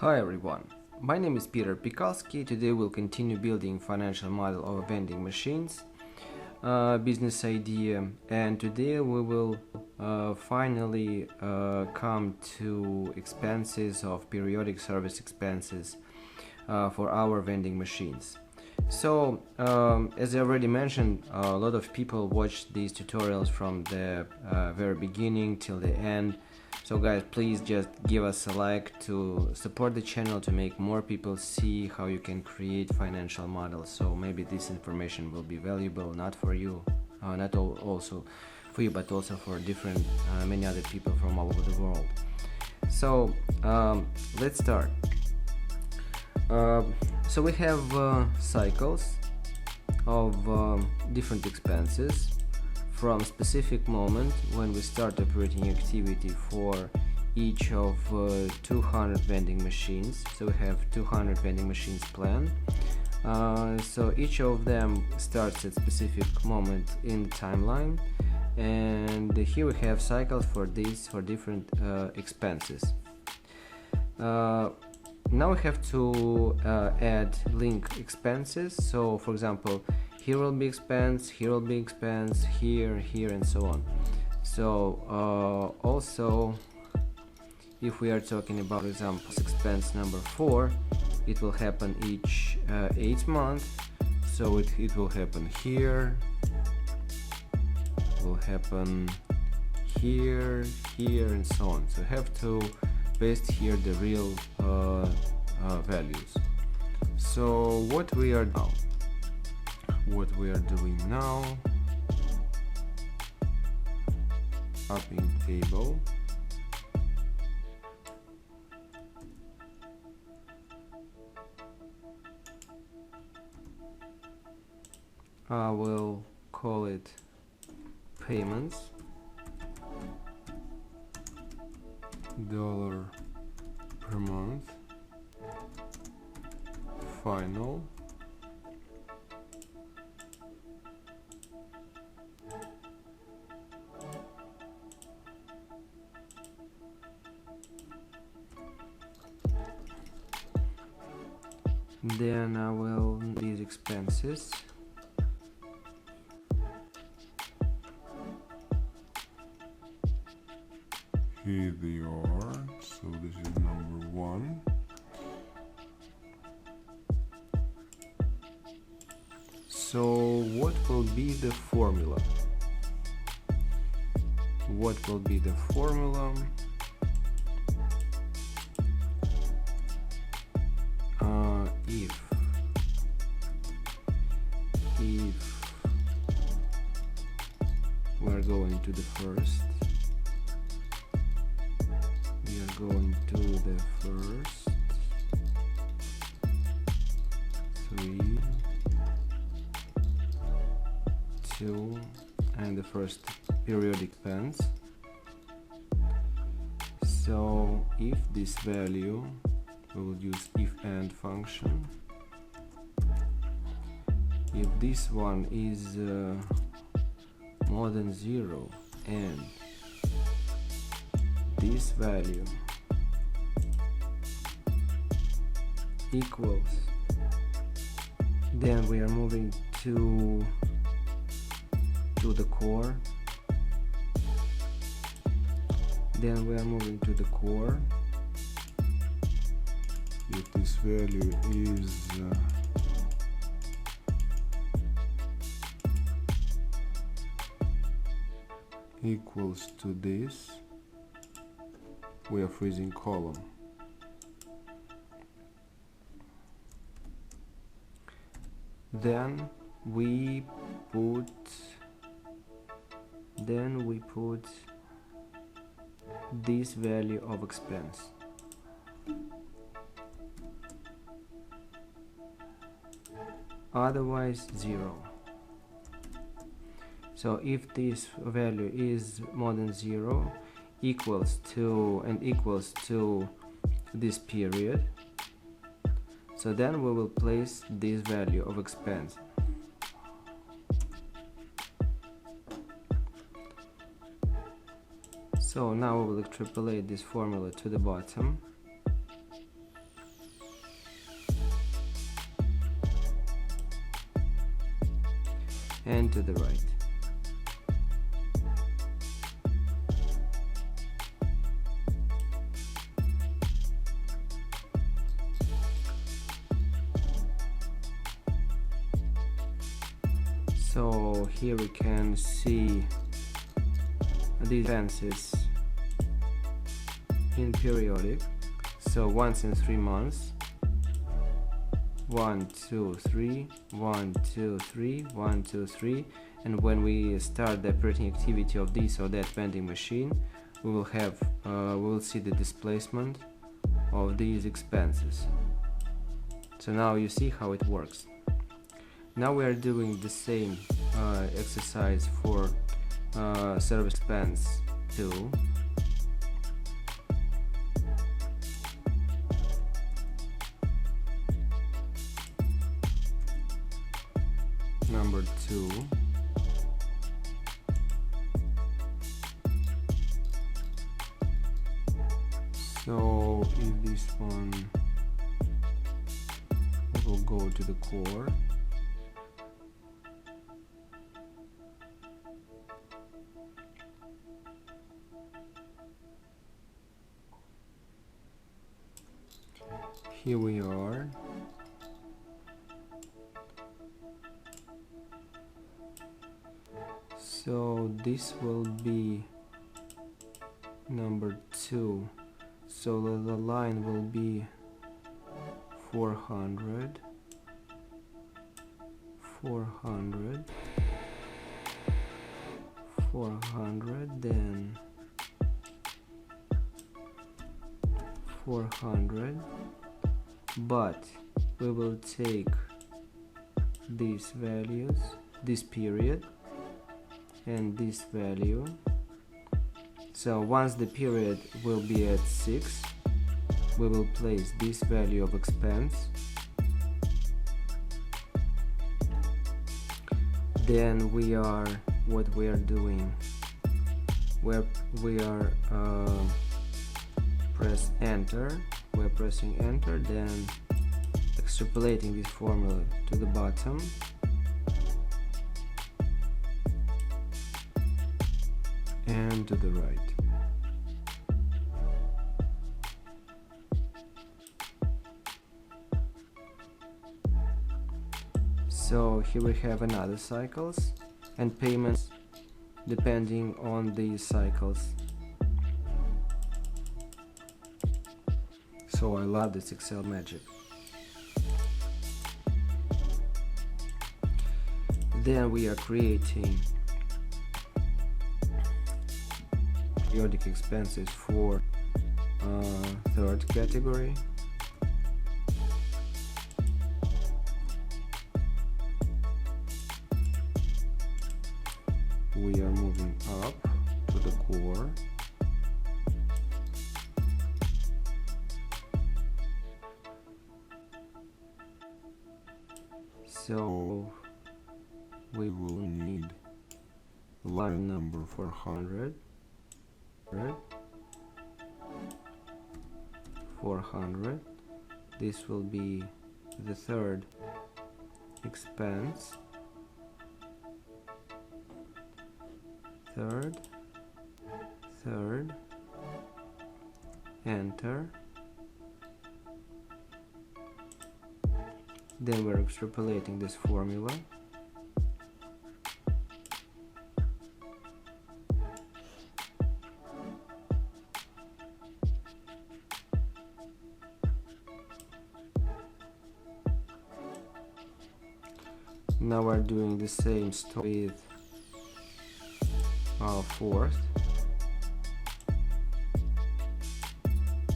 Hi everyone, my name is Piterpakulski. Today we'll continue building financial model of vending machines business idea, and today we will finally come to expenses of periodic service expenses for our vending machines. So as I already mentioned, a lot of people watch these tutorials from the very beginning till the end. So guys, please just give us a like to support the channel, to make more people see how you can create financial models. So maybe this information will be valuable, not for you, not also for you, but also for different many other people from all over the world. So let's start. So we have cycles of different expenses from specific moment when we start operating activity for each of 200 vending machines. So we have 200 vending machines planned. So each of them starts at specific moment in the timeline, and here we have cycles for different expenses. Now we have to add link expenses. So for example, here will be expense, here will be expense, here, and so on. So also, if we are talking about, for example, expense number 4, it will happen each 8 months. So it will happen here, will happen here, and so on. So you have to paste here the real values. So what we are doing now, shopping table, I will call it payments, dollar per month, final, then I will these expenses, here they are. So this is number 1. So what will be the formula? What will be the formula? If we're going to the first, we are going to the first 3, 2, and the first periodic expense. So if this value, we will use if and function. If this one is more than 0 and this value equals, then we are moving to the core. Then we are moving to the core. If this value is equals to this, we are freezing column. Then we put this value of expense. Otherwise 0. So if this value is more than 0, equals to this period, so then we will place this value of expense. So now we will extrapolate this formula to the bottom. and to the right. So here we can see these expenses in periodic, so once in 3 months, 1 2 3 1 2 3 1 2 3, and when we start the operating activity of this or that vending machine, we will see the displacement of these expenses. So now you see how it works. Now we are doing the same exercise for service expense 2. Number 2. So if this one will go to the core, here we are. So this will be number 2. So the line will be 400, 400, 400, then 400, but we will take these values, this period and this value. So once the period will be at 6, we will place this value of expense, then what we are doing, where we are press enter, we're pressing enter, then extrapolating this formula to the bottom, and to the right. So here we have another cycles and payments depending on these cycles. So I love this Excel magic. Then we are creating periodic expenses for third category. We are moving up to the core. So we will need line number 400, 400. This will be the third expense. Third, enter. Then we're extrapolating this formula. Now we're doing the same story with our fourth.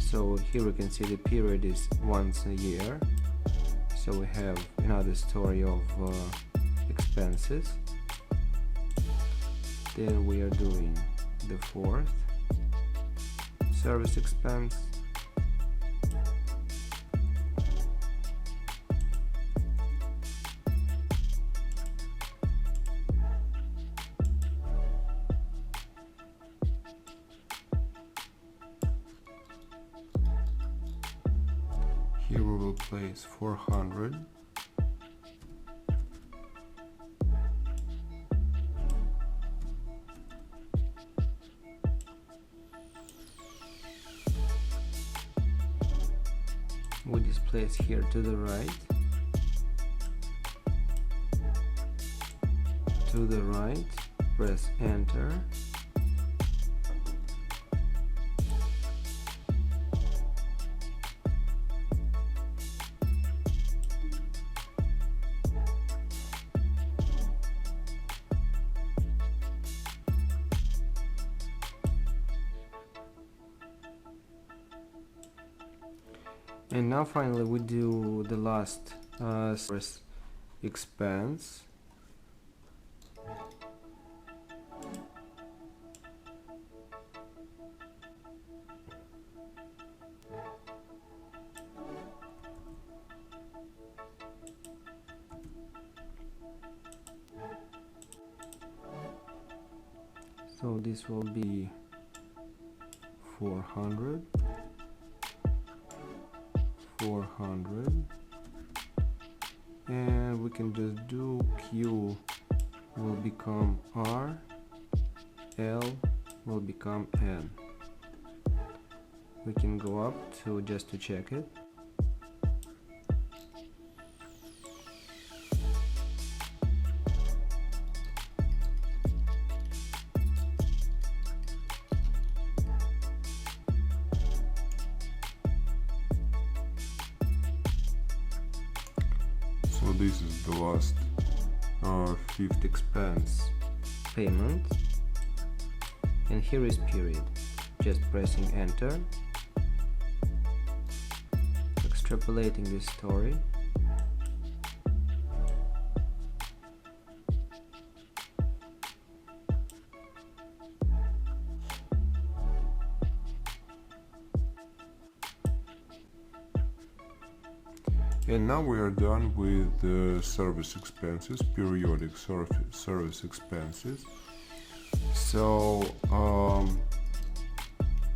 So here we can see the period is once a year. So we have another story of expenses. Then we are doing the fourth service expense. Here we will place 400. we displace here to the right, press enter. And now finally we do the last service expense. So this will be 400, and we can just do Q will become R, L will become N. We can go up to just to check it. So this is the last fifth Expense payment, and here is period. Just pressing enter, extrapolating this story. And now we are done with the service expenses, periodic service expenses. So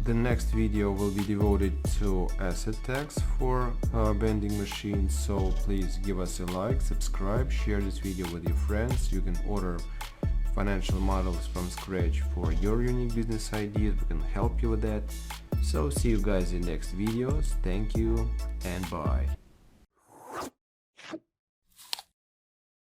the next video will be devoted to asset tax for vending machines. So please give us a like, subscribe, share this video with your friends. You can order financial models from scratch for your unique business ideas. We can help you with that. So see you guys in next videos. Thank you and bye.